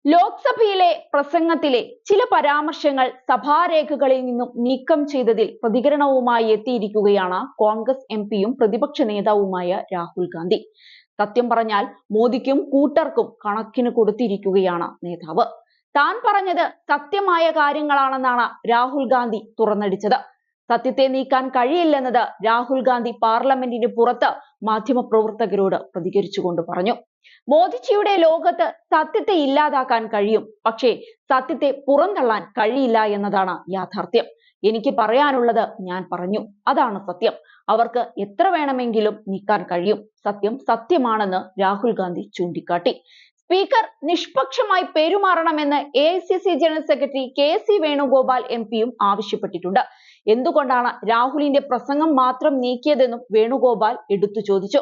ലോക്സഭയിലെ പ്രസംഗത്തിലെ ചില പരാമർശങ്ങൾ സഭാരേഖകളിൽ നിന്നും നീക്കം ചെയ്തതിൽ പ്രതികരണവുമായി എത്തിയിരിക്കുകയാണ് കോൺഗ്രസ് എംപിയും പ്രതിപക്ഷ നേതാവുമായ രാഹുൽ ഗാന്ധി. സത്യം പറഞ്ഞാൽ മോദിക്കും കൂട്ടർക്കും കണക്കിന് കൊടുത്തിരിക്കുകയാണ് നേതാവ്. താൻ പറഞ്ഞത് സത്യമായ കാര്യങ്ങളാണെന്നാണ് രാഹുൽ ഗാന്ധി തുറന്നടിച്ചത്. സത്യത്തെ നീക്കാൻ കഴിയില്ലെന്നത് രാഹുൽ ഗാന്ധി പാർലമെന്റിന് പുറത്ത് മാധ്യമപ്രവർത്തകരോട് പ്രതികരിച്ചുകൊണ്ട് പറഞ്ഞു. മോദിജിയുടെ ലോകത്ത് സത്യത്തെ ഇല്ലാതാക്കാൻ കഴിയും, പക്ഷേ സത്യത്തെ പുറന്തള്ളാൻ കഴിയില്ല എന്നതാണ് യാഥാർത്ഥ്യം. എനിക്ക് പറയാനുള്ളത് ഞാൻ പറഞ്ഞു, അതാണ് സത്യം. അവർക്ക് എത്ര വേണമെങ്കിലും നീക്കാൻ കഴിയും. സത്യം സത്യമാണെന്ന് രാഹുൽ ഗാന്ധി ചൂണ്ടിക്കാട്ടി. സ്പീക്കർ നിഷ്പക്ഷമായി പെരുമാറണമെന്ന് AICC general secretary KC Venugopal MPയും ആവശ്യപ്പെട്ടിട്ടുണ്ട്. എന്തുകൊണ്ടാണ് രാഹുലിന്റെ പ്രസംഗം മാത്രം നീക്കിയതെന്നും വേണുഗോപാൽ എടുത്തു ചോദിച്ചു.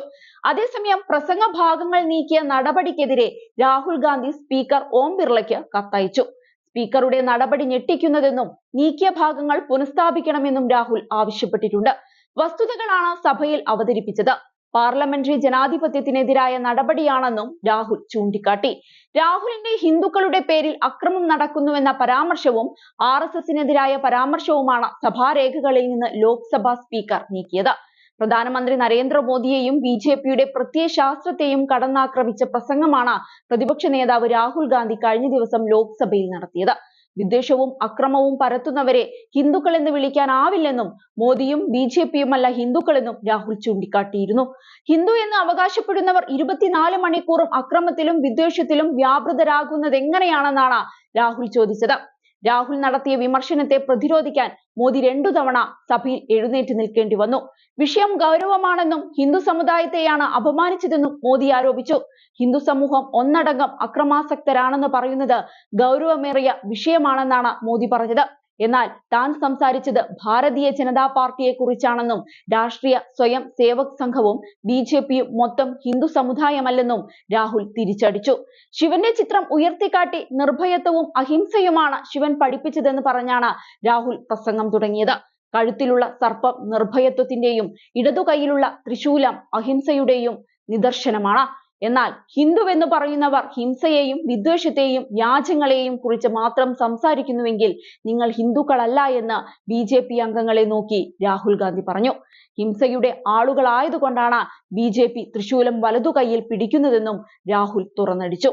അതേസമയം പ്രസംഗ ഭാഗങ്ങൾ നീക്കിയ നടപടിക്കെതിരെ രാഹുൽ ഗാന്ധി സ്പീക്കർ ഓം ബിർളയ്ക്ക് കത്തയച്ചു. സ്പീക്കറുടെ നടപടി ഞെട്ടിക്കുന്നതെന്നും നീക്കിയ ഭാഗങ്ങൾ പുനഃസ്ഥാപിക്കണമെന്നും രാഹുൽ ആവശ്യപ്പെട്ടിട്ടുണ്ട്. വസ്തുതകളാണ് സഭയിൽ അവതരിപ്പിച്ചത്. പാർലമെന്ററി ജനാധിപത്യത്തിനെതിരായ നടപടിയാണെന്നും രാഹുൽ ചൂണ്ടിക്കാട്ടി. രാഹുലിന്റെ ഹിന്ദുക്കളുടെ പേരിൽ അക്രമം നടക്കുന്നുവെന്ന പരാമർശവും RSSനെതിരായ പരാമർശവുമാണ് സഭാരേഖകളിൽ നിന്ന് ലോക്സഭാ സ്പീക്കർ നീക്കിയത്. പ്രധാനമന്ത്രി നരേന്ദ്രമോദിയെയും BJPയുടെ പ്രത്യയശാസ്ത്രത്തെയും കടന്നാക്രമിച്ച പ്രസംഗമാണ് പ്രതിപക്ഷ നേതാവ് രാഹുൽ ഗാന്ധി കഴിഞ്ഞ ദിവസം ലോക്സഭയിൽ നടത്തിയത്. വിദ്വേഷവും അക്രമവും പരത്തുന്നവരെ ഹിന്ദുക്കൾ എന്ന് വിളിക്കാനാവില്ലെന്നും മോദിയും BJPയുമല്ല ഹിന്ദുക്കളെന്നും രാഹുൽ ചൂണ്ടിക്കാട്ടിയിരുന്നു. ഹിന്ദു എന്ന് അവകാശപ്പെടുന്നവർ 24 മണിക്കൂറും അക്രമത്തിലും വിദ്വേഷത്തിലും വ്യാപൃതരാകുന്നത് എങ്ങനെയാണെന്നാണ് രാഹുൽ ചോദിച്ചത്. രാഹുൽ നടത്തിയ വിമർശനത്തെ പ്രതിരോധിക്കാൻ മോദി 2 തവണ സഭയിൽ എഴുന്നേറ്റ് നിൽക്കേണ്ടി വന്നു. വിഷയം ഗൗരവമാണെന്നും ഹിന്ദു സമുദായത്തെയാണ് അപമാനിച്ചതെന്നും മോദി ആരോപിച്ചു. ഹിന്ദു സമൂഹം ഒന്നടങ്കം അക്രമാസക്തരാണെന്ന് പറയുന്നത് ഗൗരവമേറിയ വിഷയമാണെന്നാണ് മോദി പറഞ്ഞത്. എന്നാൽ താൻ സംസാരിച്ചത് ഭാരതീയ ജനതാ പാർട്ടിയെ കുറിച്ചാണെന്നും രാഷ്ട്രീയ സ്വയം സേവക് സംഘവും BJPയും മൊത്തം ഹിന്ദു സമുദായമല്ലെന്നും രാഹുൽ തിരിച്ചടിച്ചു. ശിവന്റെ ചിത്രം ഉയർത്തിക്കാട്ടി നിർഭയത്വവും അഹിംസയുമാണ് ശിവൻ പഠിപ്പിച്ചതെന്ന് പറഞ്ഞാണ് രാഹുൽ പ്രസംഗം തുടങ്ങിയത്. കഴുത്തിലുള്ള സർപ്പം നിർഭയത്വത്തിന്റെയും ഇടതുകൈയിലുള്ള ത്രിശൂലം അഹിംസയുടെയും നിദർശനമാണ്. എന്നാൽ ഹിന്ദുവെന്ന് പറയുന്നവർ ഹിംസയെയും വിദ്വേഷത്തെയും വ്യാജങ്ങളെയും കുറിച്ച് മാത്രം സംസാരിക്കുന്നുവെങ്കിൽ നിങ്ങൾ ഹിന്ദുക്കളല്ല എന്ന് BJP അംഗങ്ങളെ നോക്കി രാഹുൽ ഗാന്ധി പറഞ്ഞു. ഹിംസയുടെ ആളുകളായതുകൊണ്ടാണ് BJP തൃശൂലം വലതുകൈയിൽ പിടിക്കുന്നതെന്നും രാഹുൽ തുറന്നടിച്ചു.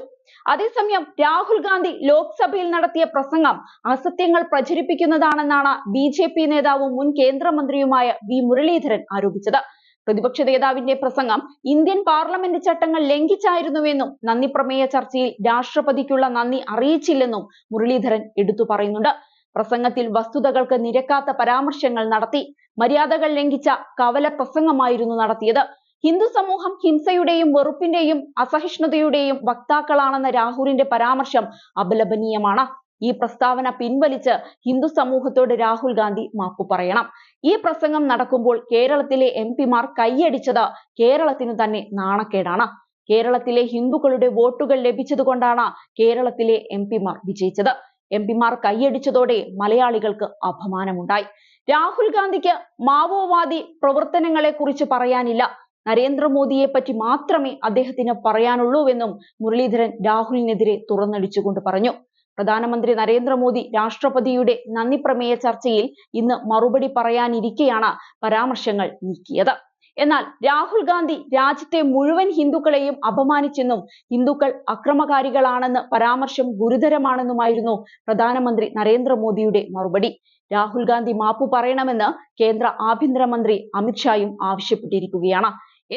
അതേസമയം രാഹുൽ ഗാന്ധി ലോക്സഭയിൽ നടത്തിയ പ്രസംഗം അസത്യങ്ങൾ പ്രചരിപ്പിക്കുന്നതാണെന്നാണ് BJP നേതാവും മുൻ കേന്ദ്രമന്ത്രിയുമായ V മുരളീധരൻ ആരോപിച്ചത്. പ്രതിപക്ഷ നേതാവിന്റെ പ്രസംഗം ഇന്ത്യൻ പാർലമെന്റ് ചട്ടങ്ങൾ ലംഘിച്ചായിരുന്നുവെന്നും നന്ദിപ്രമേയ ചർച്ചയിൽ രാഷ്ട്രപതിക്കുള്ള നന്ദി അറിയിച്ചില്ലെന്നും മുരളീധരൻ എടുത്തു പറയുന്നുണ്ട്. പ്രസംഗത്തിൽ വസ്തുതകൾക്ക് നിരക്കാത്ത പരാമർശങ്ങൾ നടത്തി. മര്യാദകൾ ലംഘിച്ച കവല പ്രസംഗമായിരുന്നു നടത്തിയത്. ഹിന്ദു സമൂഹം ഹിംസയുടെയും വെറുപ്പിന്റെയും അസഹിഷ്ണുതയുടെയും വക്താക്കളാണെന്ന രാഹുലിന്റെ പരാമർശം അപലപനീയമാണ്. ഈ പ്രസ്താവന പിൻവലിച്ച് ഹിന്ദു സമൂഹത്തോട് രാഹുൽ ഗാന്ധി മാപ്പു പറയണം. ഈ പ്രസംഗം നടക്കുമ്പോൾ കേരളത്തിലെ MPമാർ കൈയടിച്ചത് കേരളത്തിന് തന്നെ നാണക്കേടാണ്. കേരളത്തിലെ ഹിന്ദുക്കളുടെ വോട്ടുകൾ ലഭിച്ചതുകൊണ്ടാണ് കേരളത്തിലെ MPമാർ വിജയിച്ചത്. MPമാർ കൈയടിച്ചതോടെ മലയാളികൾക്ക് അപമാനമുണ്ടായി. രാഹുൽ ഗാന്ധിക്ക് മാവോവാദി പ്രവർത്തനങ്ങളെ കുറിച്ച് പറയാനില്ല. നരേന്ദ്രമോദിയെ പറ്റി മാത്രമേ അദ്ദേഹത്തിന് പറയാനുള്ളൂവെന്നും മുരളീധരൻ രാഹുലിനെതിരെ തുറന്നടിച്ചുകൊണ്ട് പറഞ്ഞു. പ്രധാനമന്ത്രി നരേന്ദ്രമോദി രാഷ്ട്രപതിയുടെ നന്ദിപ്രമേയ ചർച്ചയിൽ ഇന്ന് മറുപടി പറയാനിരിക്കെയാണ് പരാമർശങ്ങൾ നീക്കിയത്. എന്നാൽ രാഹുൽ ഗാന്ധി രാജ്യത്തെ മുഴുവൻ ഹിന്ദുക്കളെയും അപമാനിച്ചെന്നും ഹിന്ദുക്കൾ അക്രമകാരികളാണെന്ന് പരാമർശം ഗുരുതരമാണെന്നുമായിരുന്നു പ്രധാനമന്ത്രി നരേന്ദ്രമോദിയുടെ മറുപടി. രാഹുൽ ഗാന്ധി മാപ്പു പറയണമെന്ന് കേന്ദ്ര ആഭ്യന്തരമന്ത്രി അമിത് ഷായും ആവശ്യപ്പെട്ടിരിക്കുകയാണ്.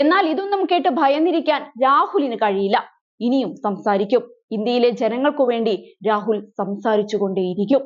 എന്നാൽ ഇതൊന്നും കേട്ട് ഭയന്നിരിക്കാൻ രാഹുലിന് കഴിയില്ല. ഇനിയും സംസാരിക്കും. ഇന്ത്യയിലെ ജനങ്ങൾക്കു വേണ്ടി രാഹുൽ സംസാരിച്ചുകൊണ്ടേയിരിക്കും.